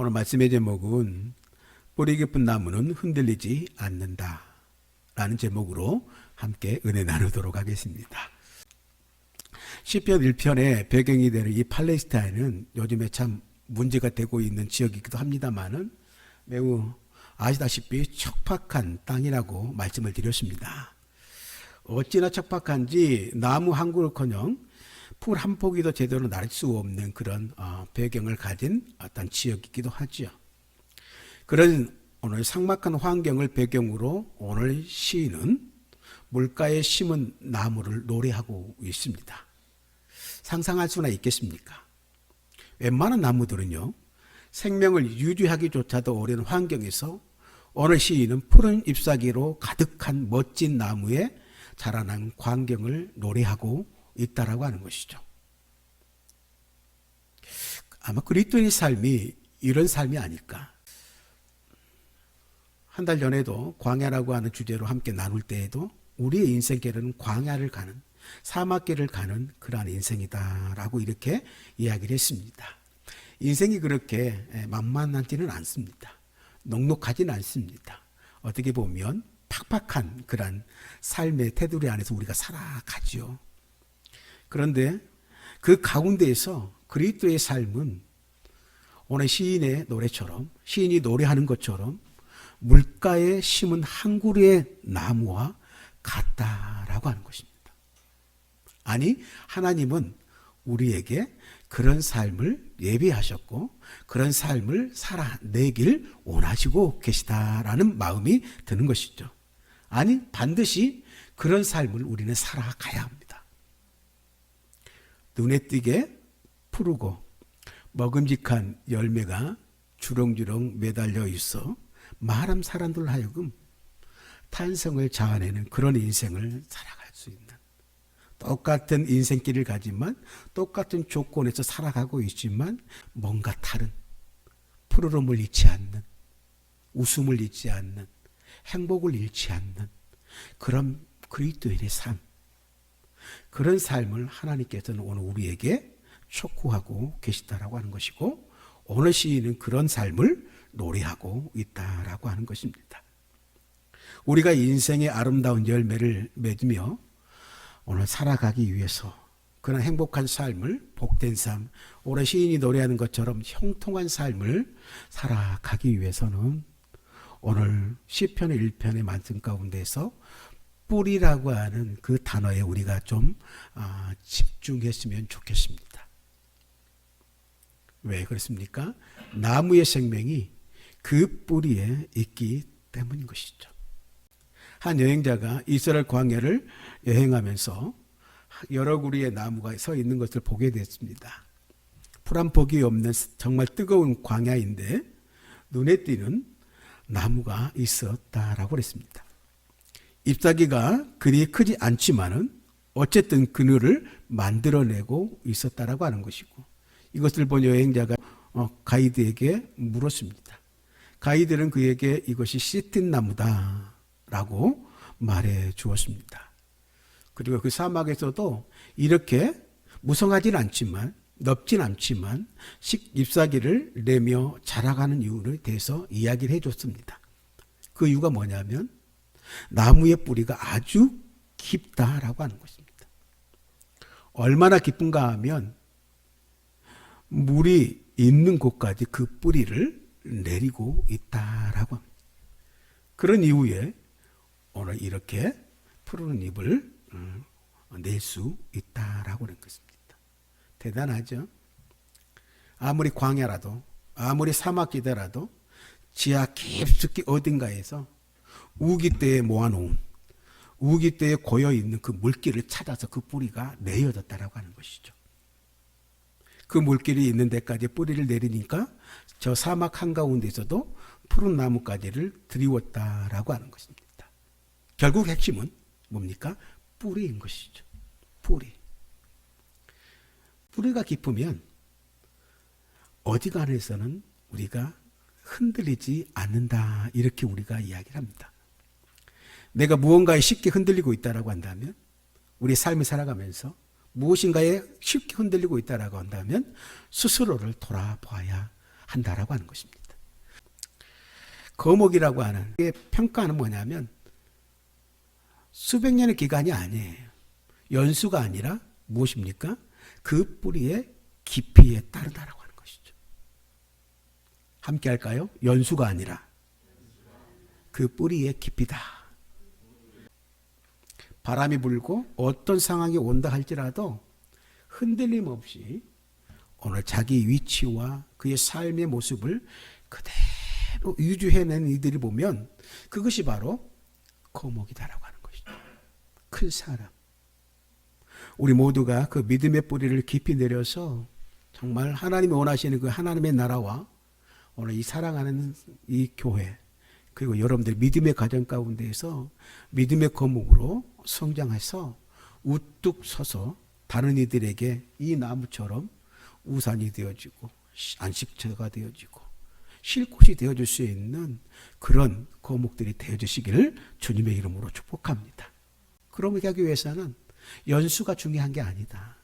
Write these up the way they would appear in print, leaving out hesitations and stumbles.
오늘 말씀의 제목은 뿌리 깊은 나무는 흔들리지 않는다 라는 제목으로 함께 은혜 나누도록 하겠습니다. 시편 1편의 배경이 되는 이 팔레스타인은 요즘에 참 문제가 되고 있는 지역이기도 합니다만은 매우 아시다시피 척박한 땅이라고 말씀을 드렸습니다. 어찌나 척박한지 나무 한 그루커녕 풀 한 포기도 제대로 날 수 없는 그런 배경을 가진 어떤 지역이기도 하죠. 그런 오늘 삭막한 환경을 배경으로 오늘 시인은 물가에 심은 나무를 노래하고 있습니다. 상상할 수나 있겠습니까? 웬만한 나무들은요, 생명을 유지하기조차도 어려운 환경에서 오늘 시인은 푸른 잎사귀로 가득한 멋진 나무에 자라난 광경을 노래하고 있다라고 하는 것이죠. 아마 그리스도인의 삶이 이런 삶이 아닐까. 한 달 전에도 광야라고 하는 주제로 함께 나눌 때에도 우리의 인생길은 광야를 가는, 사막길을 가는 그러한 인생이다라고 이렇게 이야기를 했습니다. 인생이 그렇게 만만하지는 않습니다. 넉넉하지는 않습니다. 어떻게 보면 팍팍한 그런 삶의 테두리 안에서 우리가 살아가죠. 그런데 그 가운데에서 그리스도의 삶은 오늘 시인의 노래처럼, 시인이 노래하는 것처럼 물가에 심은 한 그루의 나무와 같다라고 하는 것입니다. 아니, 하나님은 우리에게 그런 삶을 예비하셨고 그런 삶을 살아내길 원하시고 계시다라는 마음이 드는 것이죠. 아니, 반드시 그런 삶을 우리는 살아가야 합니다. 눈에 띄게 푸르고 먹음직한 열매가 주렁주렁 매달려 있어 말한 사람들 하여금 탄성을 자아내는 그런 인생을 살아갈 수 있는, 똑같은 인생길을 가지만 똑같은 조건에서 살아가고 있지만 뭔가 다른, 푸르름을 잃지 않는, 웃음을 잃지 않는, 행복을 잃지 않는 그런 그리스도인의 삶, 그런 삶을 하나님께서는 오늘 우리에게 촉구하고 계시다라고 하는 것이고, 오늘 시인은 그런 삶을 노래하고 있다라고 하는 것입니다. 우리가 인생의 아름다운 열매를 맺으며 오늘 살아가기 위해서 그런 행복한 삶을, 복된 삶, 오늘 시인이 노래하는 것처럼 형통한 삶을 살아가기 위해서는 오늘 시편의 1편의 말씀 가운데서 뿌리라고 하는 그 단어에 우리가 좀 집중했으면 좋겠습니다. 왜 그렇습니까? 나무의 생명이 그 뿌리에 있기 때문인 것이죠. 한 여행자가 이스라엘 광야를 여행하면서 여러 그루의 나무가 서 있는 것을 보게 됐습니다. 풀 한 폭이 없는 정말 뜨거운 광야인데 눈에 띄는 나무가 있었다라고 그랬습니다. 잎사귀가 그리 크지 않지만은 어쨌든 그늘을 만들어내고 있었다라고 하는 것이고, 이것을 본 여행자가 가이드에게 물었습니다. 가이드는 그에게 이것이 시틴 나무다라고 말해 주었습니다. 그리고 그 사막에서도 이렇게 무성하진 않지만, 넓진 않지만 잎사귀를 내며 자라가는 이유에 대해서 이야기를 해줬습니다. 그 이유가 뭐냐면 나무의 뿌리가 아주 깊다라고 하는 것입니다. 얼마나 깊은가 하면 물이 있는 곳까지 그 뿌리를 내리고 있다라고 합니다. 그런 이유에 오늘 이렇게 푸른 잎을 낼 수 있다라고 하는 것입니다. 대단하죠? 아무리 광야라도, 아무리 사막지대라도 지하 깊숙이 어딘가에서 우기때에 모아놓은, 우기때에 고여있는 그 물길을 찾아서 그 뿌리가 내어졌다라고 하는 것이죠. 그 물길이 있는 데까지 뿌리를 내리니까 저 사막 한가운데서도 푸른 나뭇가지를 드리웠다라고 하는 것입니다. 결국 핵심은 뭡니까? 뿌리인 것이죠. 뿌리. 뿌리가 깊으면 어디간에서는 우리가 흔들리지 않는다, 이렇게 우리가 이야기를 합니다. 내가 무언가에 쉽게 흔들리고 있다라고 한다면, 우리 삶을 살아가면서 무엇인가에 쉽게 흔들리고 있다라고 한다면 스스로를 돌아봐야 한다라고 하는 것입니다. 거목이라고 하는 게 평가는 뭐냐면 수백 년의 기간이 아니에요. 연수가 아니라 무엇입니까? 그 뿌리의 깊이에 따르다라고 하는 것이죠. 함께 할까요? 연수가 아니라 그 뿌리의 깊이다. 바람이 불고 어떤 상황이 온다 할지라도 흔들림 없이 오늘 자기 위치와 그의 삶의 모습을 그대로 유지해낸 이들이 보면 그것이 바로 거목이다라고 하는 것이죠. 큰 사람. 우리 모두가 그 믿음의 뿌리를 깊이 내려서 정말 하나님이 원하시는 그 하나님의 나라와 오늘 이 사랑하는 이 교회 그리고 여러분들 믿음의 가정 가운데에서 믿음의 거목으로 성장해서 우뚝 서서 다른 이들에게 이 나무처럼 우산이 되어지고 안식처가 되어지고 쉴 곳이 되어줄 수 있는 그런 거목들이 되어주시기를 주님의 이름으로 축복합니다. 그러면 하기 위해서는 연수가 중요한 게 아니다.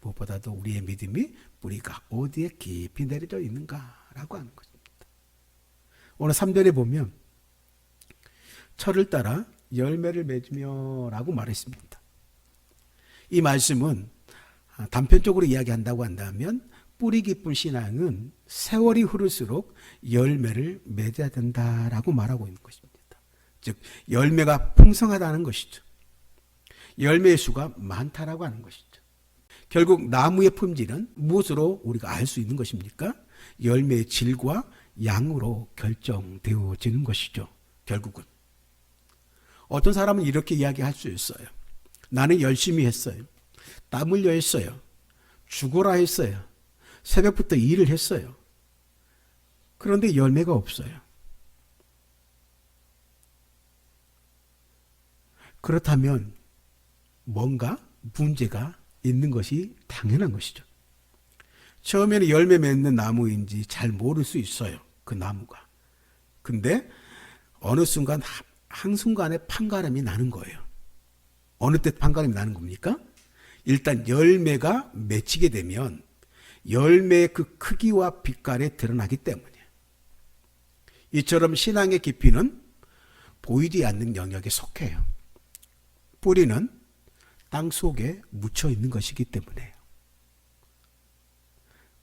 무엇보다도 우리의 믿음이 뿌리가 어디에 깊이 내려져 있는가라고 하는 것입니다. 오늘 3절에 보면 철을 따라 열매를 맺으며 라고 말했습니다. 이 말씀은 단편적으로 이야기한다고 한다면 뿌리 깊은 신앙은 세월이 흐를수록 열매를 맺어야 된다라고 말하고 있는 것입니다. 즉 열매가 풍성하다는 것이죠. 열매의 수가 많다라고 하는 것이죠. 결국 나무의 품질은 무엇으로 우리가 알 수 있는 것입니까? 열매의 질과 양으로 결정되어지는 것이죠. 결국은 어떤 사람은 이렇게 이야기할 수 있어요. 나는 열심히 했어요. 땀 흘려 했어요. 죽어라 했어요. 새벽부터 일을 했어요. 그런데 열매가 없어요. 그렇다면 뭔가 문제가 있는 것이 당연한 것이죠. 처음에는 열매 맺는 나무인지 잘 모를 수 있어요. 그 나무가. 근데 어느 순간 한순간에 판가름이 나는 거예요. 어느 때 판가름이 나는 겁니까? 일단 열매가 맺히게 되면 열매의 그 크기와 빛깔에 드러나기 때문이에요. 이처럼 신앙의 깊이는 보이지 않는 영역에 속해요. 뿌리는 땅 속에 묻혀 있는 것이기 때문에요.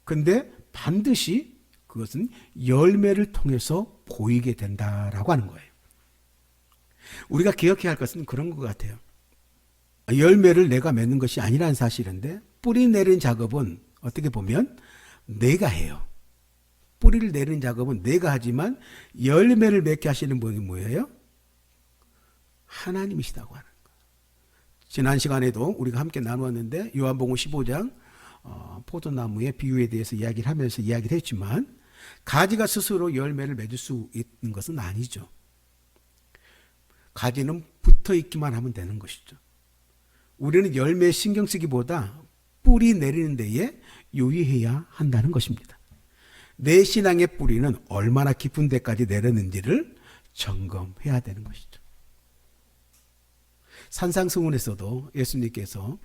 근데 반드시 그것은 열매를 통해서 보이게 된다라고 하는 거예요. 우리가 기억해야 할 것은 그런 것 같아요. 열매를 내가 맺는 것이 아니라는 사실인데 뿌리 내리는 작업은 어떻게 보면 내가 해요. 뿌리를 내리는 작업은 내가 하지만 열매를 맺게 하시는 분이 뭐예요? 하나님이시다고 하는 거예요. 지난 시간에도 우리가 함께 나누었는데 요한복음 15장 포도나무의 비유에 대해서 이야기를 하면서 이야기를 했지만 가지가 스스로 열매를 맺을 수 있는 것은 아니죠. 가지는 붙어 있기만 하면 되는 것이죠. 우리는 열매에 신경 쓰기보다 뿌리 내리는 데에 유의해야 한다는 것입니다. 내 신앙의 뿌리는 얼마나 깊은 데까지 내렸는지를 점검해야 되는 것이죠. 산상수훈에서도 예수님께서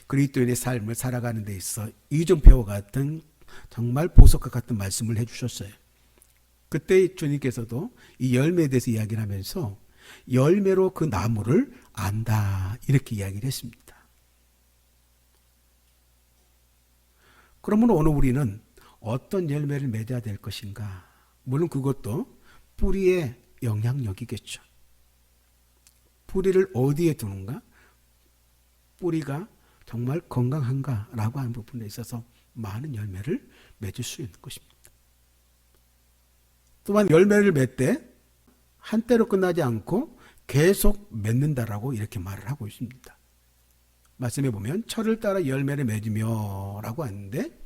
그리스도인의 삶을 살아가는 데 있어 이정표와 같은 정말 보석과 같은 말씀을 해주셨어요. 그때 주님께서도 이 열매에 대해서 이야기를 하면서 열매로 그 나무를 안다 이렇게 이야기를 했습니다. 그러면 오늘 우리는 어떤 열매를 맺어야 될 것인가? 물론 그것도 뿌리의 영향력이겠죠. 뿌리를 어디에 두는가? 뿌리가 정말 건강한가라고 하는 부분에 있어서 많은 열매를 맺을 수 있는 것입니다. 또한 열매를 맺되 한때로 끝나지 않고 계속 맺는다라고 이렇게 말을 하고 있습니다. 말씀해 보면 철을 따라 열매를 맺으며 라고 하는데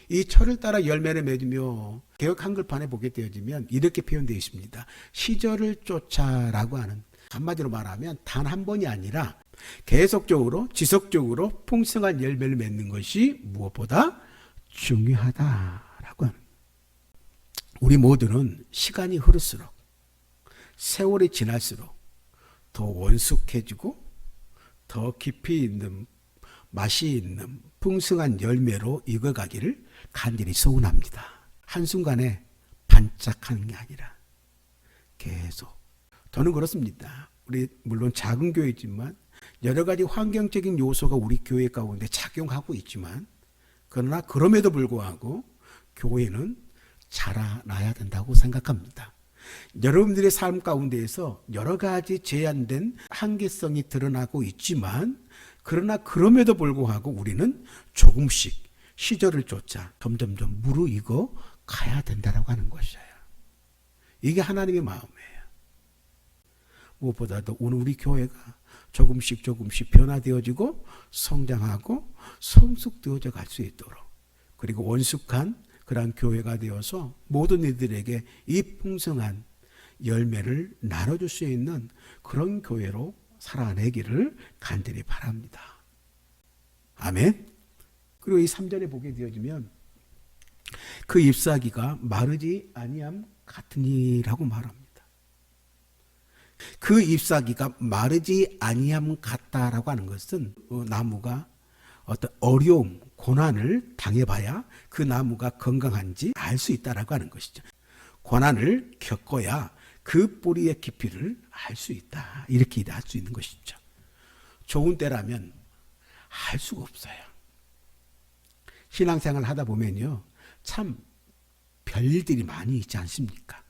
이 철을 따라 열매를 맺으며 개역 한글판에 보게 되어지면 이렇게 표현되어 있습니다. 시절을 쫓아라고 하는, 한마디로 말하면 단 한 번이 아니라 계속적으로 지속적으로 풍성한 열매를 맺는 것이 무엇보다 중요하다라고 하는. 우리 모두는 시간이 흐를수록 세월이 지날수록 더 원숙해지고 더 깊이 있는 맛이 있는 풍성한 열매로 익어가기를 간절히 소원합니다. 한순간에 반짝하는 게 아니라 계속. 저는 그렇습니다. 우리 물론 작은 교회지만 여러 가지 환경적인 요소가 우리 교회 가운데 작용하고 있지만, 그러나 그럼에도 불구하고 교회는 자라나야 된다고 생각합니다. 여러분들의 삶 가운데에서 여러 가지 제한된 한계성이 드러나고 있지만, 그러나 그럼에도 불구하고 우리는 조금씩 시절을 쫓아 점점점 무르익어 가야 된다고 하는 것이에요. 이게 하나님의 마음이에요. 무엇보다도 오늘 우리 교회가 조금씩 변화되어지고 성장하고 성숙되어져 갈 수 있도록, 그리고 원숙한 그러한 교회가 되어서 모든 이들에게 이 풍성한 열매를 나눠줄 수 있는 그런 교회로 살아내기를 간절히 바랍니다. 아멘. 그리고 이 3절에 보게 되어지면 그 잎사귀가 마르지 아니함 같으니라고 말합니다. 그 잎사귀가 마르지 아니함 같다라고 하는 것은 나무가 어떤 어려움, 고난을 당해봐야 그 나무가 건강한지 알 수 있다라고 하는 것이죠. 고난을 겪어야 그 뿌리의 깊이를 알 수 있다, 이렇게 알 수 있는 것이죠. 좋은 때라면 알 수가 없어요. 신앙생활 하다 보면요, 참 별일들이 많이 있지 않습니까?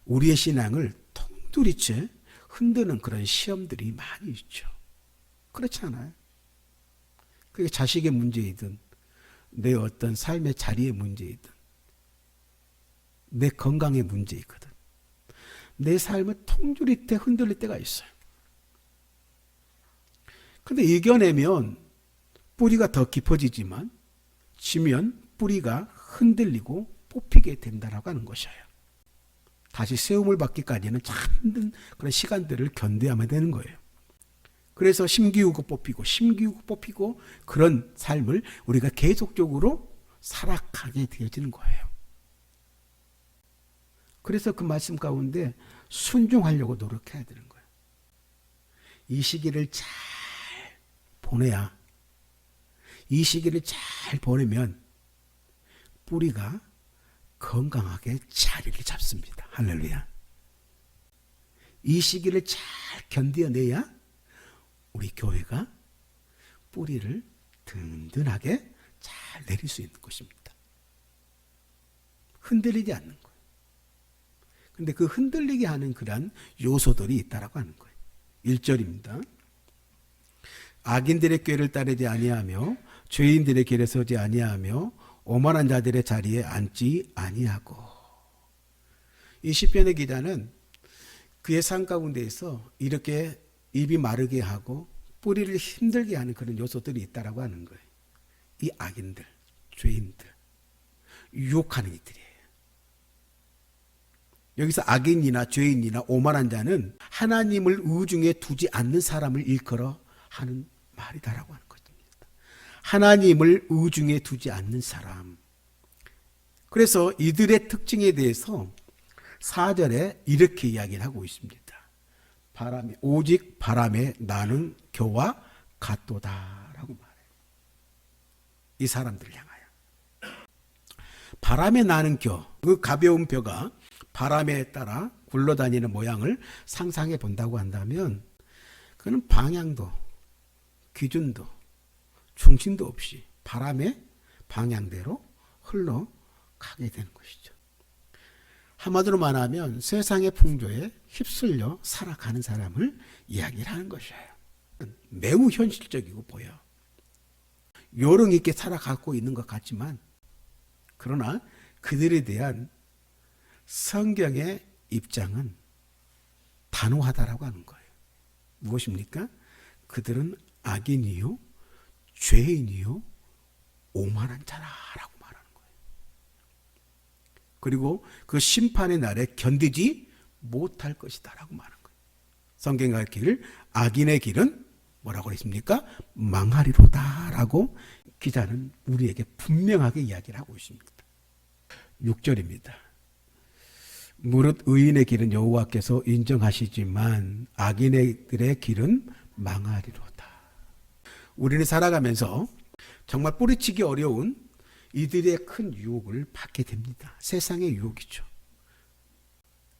우리의 신앙을 통두리째 흔드는 그런 시험들이 많이 있죠. 그렇지 않아요? 그게 자식의 문제이든 내 어떤 삶의 자리의 문제이든 내 건강의 문제이거든. 내 삶을 통두리 때 흔들릴 때가 있어요. 근데 이겨내면 뿌리가 더 깊어지지만 지면 뿌리가 흔들리고 뽑히게 된다라고 하는 것이에요. 다시 세움을 받기까지는 참 힘든 그런 시간들을 견뎌야만 되는 거예요. 그래서 심기우고 뽑히고 그런 삶을 우리가 계속적으로 살아가게 되어지는 거예요. 그래서 그 말씀 가운데 순종하려고 노력해야 되는 거예요. 이 시기를 잘 보내야, 이 시기를 잘 보내면 뿌리가 건강하게 자리를 잡습니다. 할렐루야. 이 시기를 잘 견뎌내야 우리 교회가 뿌리를 든든하게 잘 내릴 수 있는 것입니다. 흔들리지 않는 거예요. 그런데 그 흔들리게 하는 그런 요소들이 있다라고 하는 거예요. 1절입니다. 악인들의 꾀를 따르지 아니하며 죄인들의 길에 서지 아니하며 오만한 자들의 자리에 앉지 아니하고. 이 시편의 기자는 그의 삶 가운데에서 이렇게 입이 마르게 하고 뿌리를 힘들게 하는 그런 요소들이 있다라고 하는 거예요. 이 악인들, 죄인들, 유혹하는 이들이에요. 여기서 악인이나 죄인이나 오만한 자는 하나님을 의중에 두지 않는 사람을 일컬어 하는 말이다라고 하는 것입니다. 하나님을 의중에 두지 않는 사람. 그래서 이들의 특징에 대해서 4절에 이렇게 이야기를 하고 있습니다. 오직 바람에 나는 겨와 같도다라고 말해요. 이 사람들을 향하여. 바람에 나는 겨, 그 가벼운 벼가 바람에 따라 굴러다니는 모양을 상상해 본다고 한다면 그는 방향도 기준도 중심도 없이 바람의 방향대로 흘러가게 되는 것이죠. 한마디로 말하면 세상의 풍조에 휩쓸려 살아가는 사람을 이야기를 하는 것이에요. 매우 현실적이고 보여. 요령 있게 살아가고 있는 것 같지만, 그러나 그들에 대한 성경의 입장은 단호하다라고 하는 거예요. 무엇입니까? 그들은 악인이요, 죄인이요, 오만한 자라라고 말하는 거예요. 그리고 그 심판의 날에 견디지 못할 것이다라고 말하는 거예요. 성경의 길, 악인의 길은 뭐라고 했습니까? 망하리로다라고 기자는 우리에게 분명하게 이야기를 하고 있습니다. 6절입니다. 무릇 의인의 길은 여호와께서 인정하시지만 악인들의 길은 망하리로다. 우리는 살아가면서 정말 뿌리치기 어려운 이들의 큰 유혹을 받게 됩니다. 세상의 유혹이죠.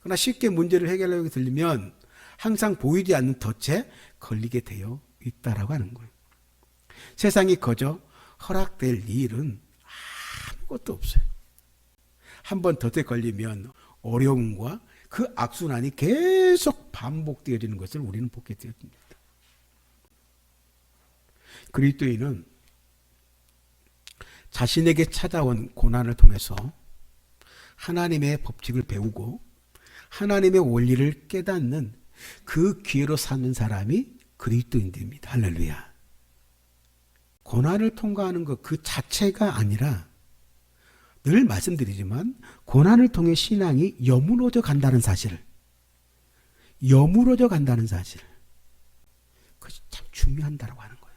그러나 쉽게 문제를 해결하려고 들리면 항상 보이지 않는 덫에 걸리게 되어 있다라고 하는 거예요. 세상이 거저 허락될 일은 아무것도 없어요. 한번 덫에 걸리면 어려움과 그 악순환이 계속 반복되어지는 것을 우리는 보게 되었습니다. 그리스도인은 자신에게 찾아온 고난을 통해서 하나님의 법칙을 배우고 하나님의 원리를 깨닫는 그 기회로 삼는 사람이 그리스도인입니다. 할렐루야. 고난을 통과하는 것 그 자체가 아니라 늘 말씀드리지만 고난을 통해 신앙이 여물어져 간다는 사실을 그것이 참 중요하다고 하는 거예요.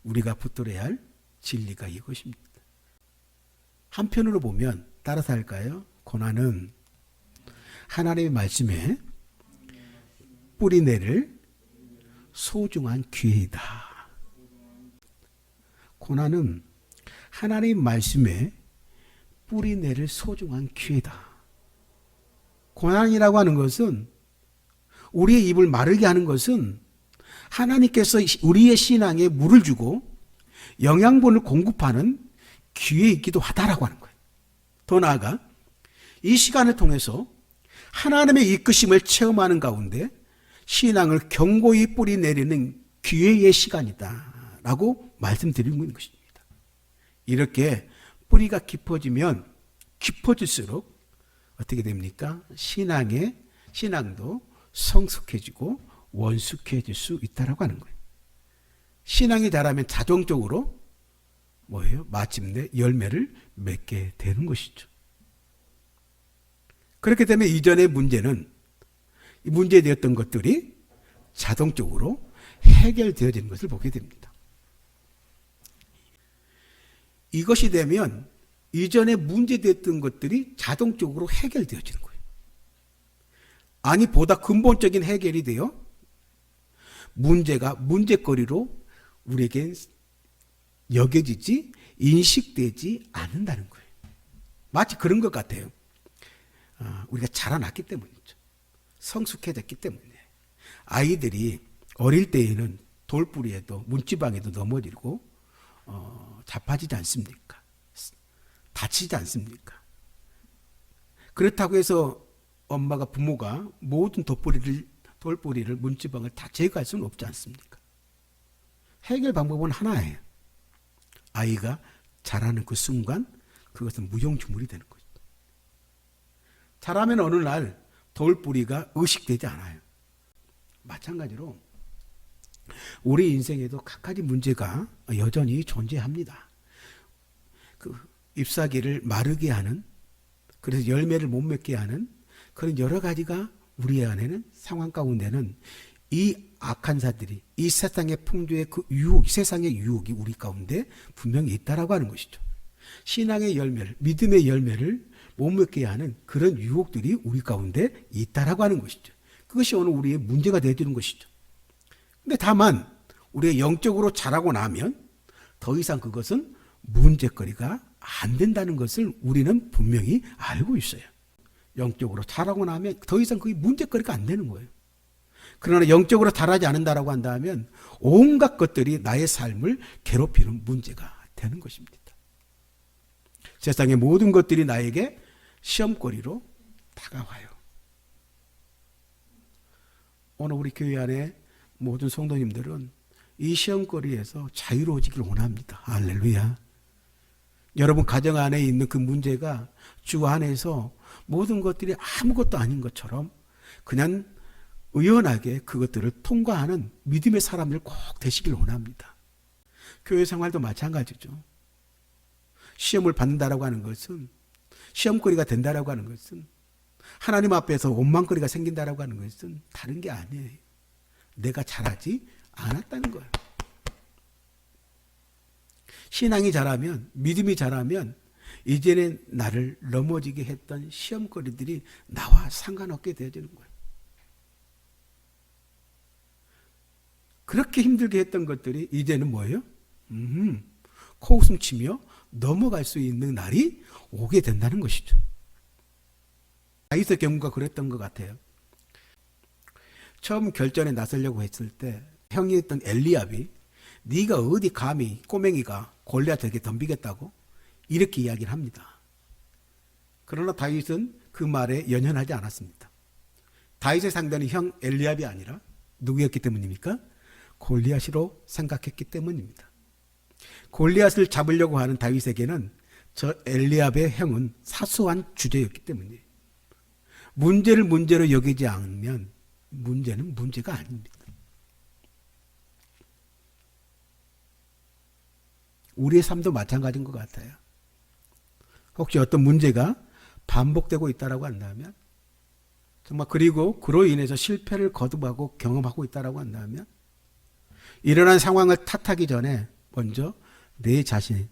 우리가 붙들어야 할 진리가 이것입니다. 한편으로 보면 따라서 할까요? 고난은 하나님의 말씀에 뿌리내릴 소중한 기회이다. 고난은 하나님 말씀에 뿌리내릴 소중한 기회다. 고난이라고 하는 것은 우리의 입을 마르게 하는 것은 하나님께서 우리의 신앙에 물을 주고 영양분을 공급하는 기회이기도 하다라고 하는 거예요. 더 나아가 이 시간을 통해서 하나님의 이끄심을 체험하는 가운데 신앙을 견고히 뿌리내리는 기회의 시간이다 라고 말씀드리는 것입니다. 이렇게 뿌리가 깊어지면 깊어질수록 어떻게 됩니까? 신앙도 성숙해지고 원숙해질 수 있다라고 하는 거예요. 신앙이 자라면 자동적으로 뭐예요? 마침내 열매를 맺게 되는 것이죠. 그렇게 되면 이전의 문제되었던 것들이 자동적으로 해결되어지는 것을 보게 됩니다. 이것이 되면 이전에 문제됐던 것들이 자동적으로 해결되어지는 거예요. 아니 보다 근본적인 해결이 되어 문제가 문제거리로 우리에게 여겨지지 인식되지 않는다는 거예요. 마치 그런 것 같아요. 우리가 자라났기 때문이죠. 성숙해졌기 때문에. 아이들이 어릴 때에는 돌뿌리에도 문지방에도 넘어지고 자빠지지 않습니까? 다치지 않습니까? 그렇다고 해서 부모가 모든 돌뿌리를 문지방을 다 제거할 수는 없지 않습니까? 해결 방법은 하나예요. 아이가 자라는 그 순간 그것은 무용주물이 되는 거죠. 자라면 어느 날 돌뿌리가 의식되지 않아요. 마찬가지로 우리 인생에도 각가지 문제가 여전히 존재합니다. 그 잎사귀를 마르게 하는, 그래서 열매를 못 맺게 하는 그런 여러 가지가 우리 안에는 상황 가운데는 이 악한 자들이 이 세상의 풍조의 그 유혹, 세상의 유혹이 우리 가운데 분명히 있다라고 하는 것이죠. 신앙의 열매를, 믿음의 열매를 못 맺게 하는 그런 유혹들이 우리 가운데 있다라고 하는 것이죠. 그것이 오늘 우리의 문제가 되어지는 것이죠. 근데 다만 우리가 영적으로 자라고 나면 더 이상 그것은 문제거리가 안 된다는 것을 우리는 분명히 알고 있어요. 영적으로 자라고 나면 더 이상 그게 문제거리가 안 되는 거예요. 그러나 영적으로 자라지 않는다라고 한다면 온갖 것들이 나의 삶을 괴롭히는 문제가 되는 것입니다. 세상의 모든 것들이 나에게 시험거리로 다가와요. 오늘 우리 교회 안에 모든 성도님들은 이 시험거리에서 자유로워지기를 원합니다. 할렐루야. 여러분 가정 안에 있는 그 문제가 주 안에서 모든 것들이 아무것도 아닌 것처럼 그냥 의연하게 그것들을 통과하는 믿음의 사람들 꼭 되시길 원합니다. 교회 생활도 마찬가지죠. 시험을 받는다라고 하는 것은, 시험거리가 된다라고 하는 것은, 하나님 앞에서 원망거리가 생긴다라고 하는 것은 다른 게 아니에요. 내가 잘하지 않았다는 거예요. 신앙이 자라면, 믿음이 자라면 이제는 나를 넘어지게 했던 시험거리들이 나와 상관없게 되어지는 거예요. 그렇게 힘들게 했던 것들이 이제는 뭐예요? 코웃음 치며 넘어갈 수 있는 날이 오게 된다는 것이죠. 다윗의 경우가 그랬던 것 같아요. 처음 결전에 나서려고 했을 때 형이었던 엘리압이 네가 어디 감히 꼬맹이가 골리앗에게 덤비겠다고 이렇게 이야기를 합니다. 그러나 다윗은 그 말에 연연하지 않았습니다. 다윗의 상대는 형 엘리압이 아니라 누구였기 때문입니까? 골리앗으로 생각했기 때문입니다. 골리앗을 잡으려고 하는 다윗에게는 저 엘리압의 형은 사소한 주제였기 때문이에요. 문제를 문제로 여기지 않으면 문제는 문제가 아닙니다. 우리의 삶도 마찬가지인 것 같아요. 혹시 어떤 문제가 반복되고 있다고 한다면, 정말 그리고 그로 인해서 실패를 거듭하고 경험하고 있다고 한다면, 일어난 상황을 탓하기 전에 먼저 내 자신을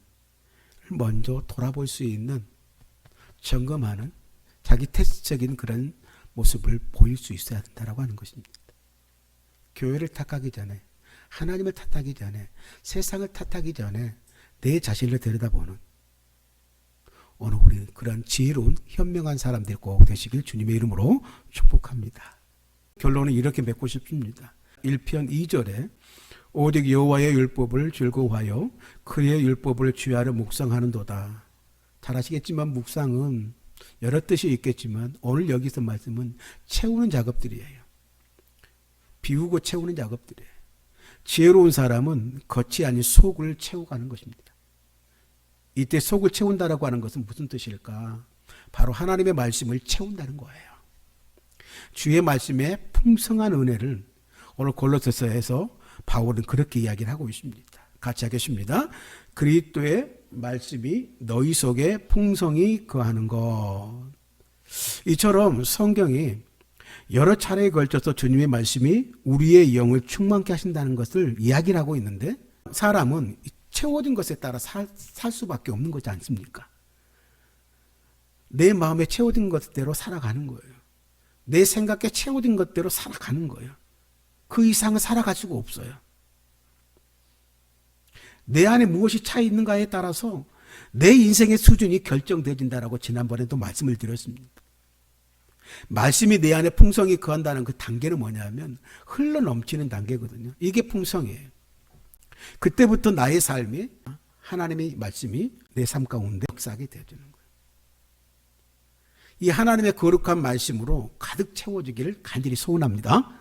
먼저 돌아볼 수 있는, 점검하는 자기 테스트적인 그런 모습을 보일 수 있어야 된다고 하는 것입니다. 교회를 탓하기 전에, 하나님을 탓하기 전에, 세상을 탓하기 전에 내 자신을 들여다보는 오늘 우리 그런 지혜로운 현명한 사람들 꼭 되시길 주님의 이름으로 축복합니다. 결론은 이렇게 맺고 싶습니다. 1편 2절에 오직 여호와의 율법을 즐거워하여 그의 율법을 주야로 묵상하는도다. 잘 아시겠지만 묵상은 여러 뜻이 있겠지만 오늘 여기서 말씀은 채우는 작업들이에요. 비우고 채우는 작업들이에요. 지혜로운 사람은 겉이 아닌 속을 채워가는 것입니다. 이때 속을 채운다라고 하는 것은 무슨 뜻일까? 바로 하나님의 말씀을 채운다는 거예요. 주의 말씀에 풍성한 은혜를 오늘 골로새서에서 바울은 그렇게 이야기를 하고 있습니다. 같이 하겠습니다. 그리스도의 말씀이 너희 속에 풍성히 거하는 것. 이처럼 성경이 여러 차례에 걸쳐서 주님의 말씀이 우리의 영을 충만케 하신다는 것을 이야기를 하고 있는데, 사람은 채워진 것에 따라 살 수밖에 없는 거지 않습니까? 내 마음에 채워진 것대로 살아가는 거예요. 내 생각에 채워진 것대로 살아가는 거예요. 그 이상은 살아갈 수가 없어요. 내 안에 무엇이 차 있는가에 따라서 내 인생의 수준이 결정되진다라고 지난번에도 말씀을 드렸습니다. 말씀이 내 안에 풍성히 거한다는 그 단계는 뭐냐면 흘러 넘치는 단계거든요. 이게 풍성이에요. 그때부터 나의 삶이 하나님의 말씀이 내 삶 가운데 역사하게 되어지는 거예요. 이 하나님의 거룩한 말씀으로 가득 채워지기를 간절히 소원합니다.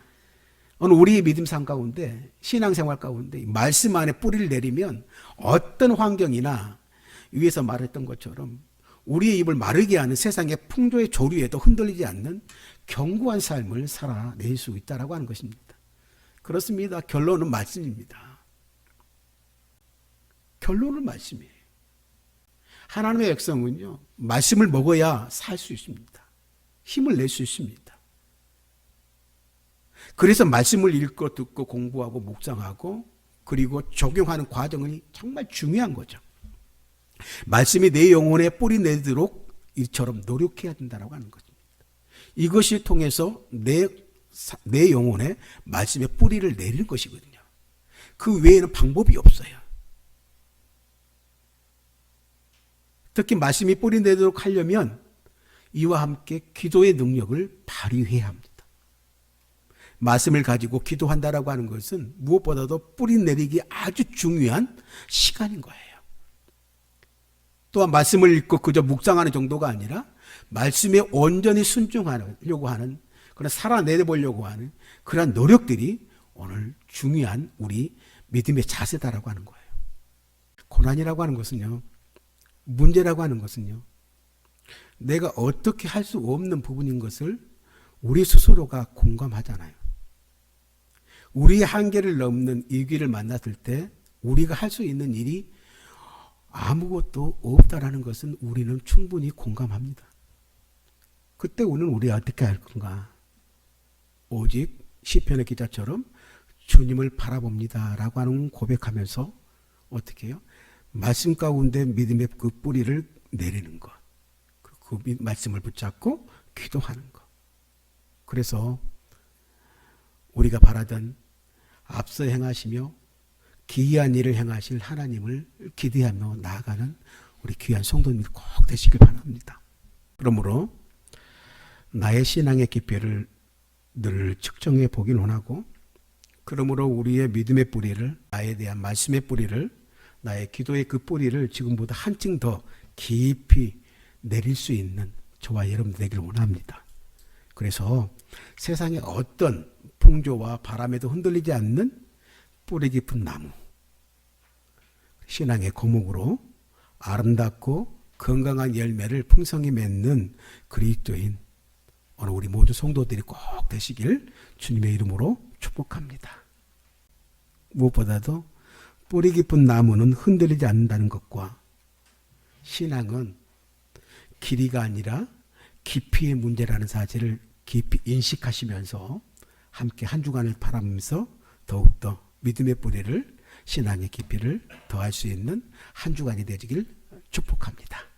오늘 우리의 믿음 삶 가운데, 신앙생활 가운데 말씀 안에 뿌리를 내리면 어떤 환경이나 위에서 말했던 것처럼 우리의 입을 마르게 하는 세상의 풍조의 조류에도 흔들리지 않는 견고한 삶을 살아낼 수 있다고 하는 것입니다. 그렇습니다. 결론은 말씀입니다. 결론은 말씀이에요. 하나님의 백성은요, 말씀을 먹어야 살 수 있습니다. 힘을 낼 수 있습니다. 그래서 말씀을 읽고 듣고 공부하고 묵상하고 그리고 적용하는 과정이 정말 중요한 거죠. 말씀이 내 영혼에 뿌리 내도록 이처럼 노력해야 된다고 하는 것입니다. 이것이 통해서 내 영혼에 말씀의 뿌리를 내리는 것이거든요. 그 외에는 방법이 없어요. 특히 말씀이 뿌리 내도록 하려면 이와 함께 기도의 능력을 발휘해야 합니다. 말씀을 가지고 기도한다라고 하는 것은 무엇보다도 뿌리 내리기 아주 중요한 시간인 거예요. 또한 말씀을 읽고 그저 묵상하는 정도가 아니라 말씀에 온전히 순종하려고 하는, 그런 살아내보려고 하는 그런 노력들이 오늘 중요한 우리 믿음의 자세다라고 하는 거예요. 고난이라고 하는 것은요, 문제라고 하는 것은요, 내가 어떻게 할 수 없는 부분인 것을 우리 스스로가 공감하잖아요. 우리의 한계를 넘는 위기를 만났을 때 우리가 할 수 있는 일이 아무것도 없다라는 것은 우리는 충분히 공감합니다. 그때 우리가 어떻게 할 건가? 오직 시편의 기자처럼 주님을 바라봅니다 라고 하는 고백하면서 어떻게 해요? 말씀 가운데 믿음의 그 뿌리를 내리는 것, 그 말씀을 붙잡고 기도하는 것. 그래서 우리가 바라던 앞서 행하시며 기이한 일을 행하실 하나님을 기대하며 나아가는 우리 귀한 성도님들 꼭 되시길 바랍니다. 그러므로 나의 신앙의 깊이를 늘 측정해 보길 원하고, 그러므로 우리의 믿음의 뿌리를, 나에 대한 말씀의 뿌리를, 나의 기도의 그 뿌리를 지금보다 한층 더 깊이 내릴 수 있는 저와 여러분 되기를 원합니다. 그래서 세상의 어떤 풍조와 바람에도 흔들리지 않는 뿌리 깊은 나무, 신앙의 거목으로 아름답고 건강한 열매를 풍성히 맺는 그리스도인 오늘 우리 모두 성도들이 꼭 되시길 주님의 이름으로 축복합니다. 무엇보다도 뿌리 깊은 나무는 흔들리지 않는다는 것과 신앙은 길이가 아니라 깊이의 문제라는 사실을 깊이 인식하시면서 함께 한 주간을 바라보면서 더욱더 믿음의 뿌리를, 신앙의 깊이를 더할 수 있는 한 주간이 되시길 축복합니다.